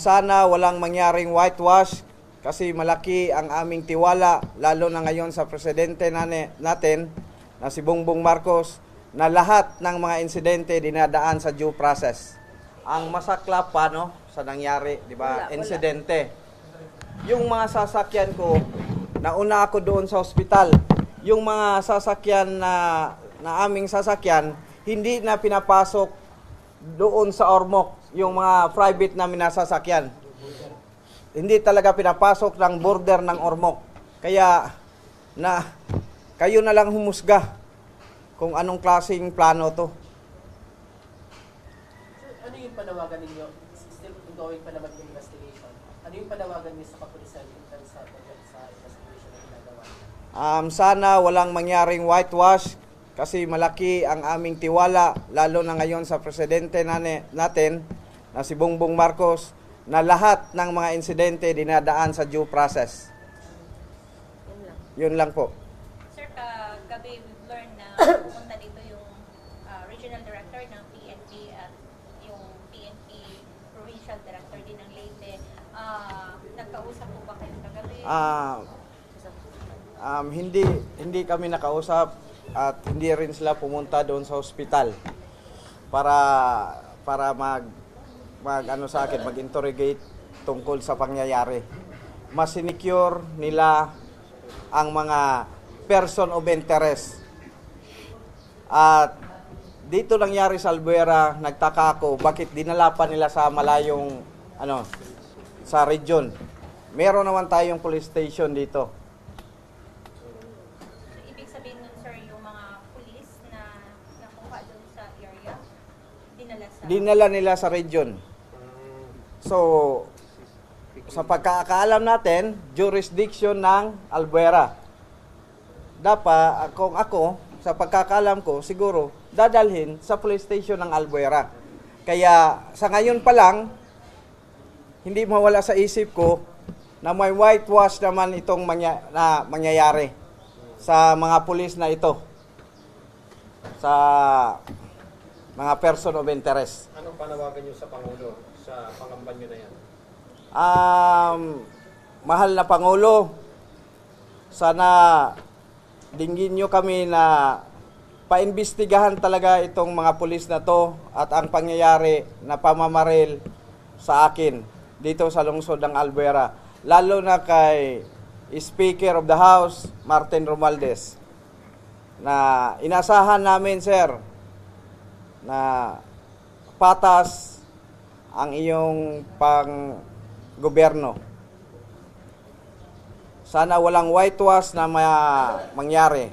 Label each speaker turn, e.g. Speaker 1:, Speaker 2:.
Speaker 1: Sana walang mangyaring whitewash kasi malaki ang aming tiwala, lalo na ngayon sa presidente natin na si Bongbong Marcos, na lahat ng mga insidente dinadaan sa due process. Ang masaklap pa sa nangyari, di ba? Insidente. Yung mga sasakyan ko, nauna ako doon sa ospital. Yung mga sasakyan na aming sasakyan, hindi na pinapasok doon sa Ormoc, yung mga private namin na sasakyan. Hindi talaga pinapasok ng border ng Ormoc. Kaya kayo na lang humusga kung anong klaseng plano to.
Speaker 2: Ano yung panawagan ninyo? Still ongoing pa naman yung investigation. Ano yung panawagan niyo sa kapulisan sa investigation na ginagawa?
Speaker 1: Sana walang mangyaring whitewash kasi malaki ang aming tiwala, lalo na ngayon sa presidente natin na si Bongbong Marcos, na lahat ng mga insidente dinadaan sa due process. Yun lang po.
Speaker 3: Sir, gabi we've learned na pumunta dito yung regional director ng PNP at yung PNP provincial director din ng Leyte. Nagkausap po ba kayo kagabi?
Speaker 1: Hindi kami nakausap at hindi rin sila pumunta doon sa ospital para mag-interrogate tungkol sa pangyayari. Mas sinecure nila ang mga person of interest. At dito nangyari sa Albuera, nagtaka ako bakit dinala pa nila sa malayong sa region. Meron naman tayong police station dito.
Speaker 3: So, ibig sabihin nun, sir, yung mga police na nakuha doon sa area, dinala
Speaker 1: nila sa region. So, sa pagkakaalam natin, jurisdiction ng Albuera. Dapat, kung ako, sa pagkakaalam ko, siguro, dadalhin sa police station ng Albuera. Kaya, sa ngayon pa lang, hindi mawala sa isip ko na may whitewash naman itong mangyayari sa mga pulis na ito. Sa mga person of interest.
Speaker 4: Anong panawagan niyo sa Pangulo sa pangambanyo na yan?
Speaker 1: Mahal na Pangulo, sana dinggin nyo kami na paimbestigahan talaga itong mga pulis na to at ang pangyayari na pamamaril sa akin dito sa lungsod ng Albuera. Lalo na kay Speaker of the House, Martin Romualdez, na inasahan namin, sir, na patas ang iyong pang-gobyerno. Sana walang whitewash na mangyari.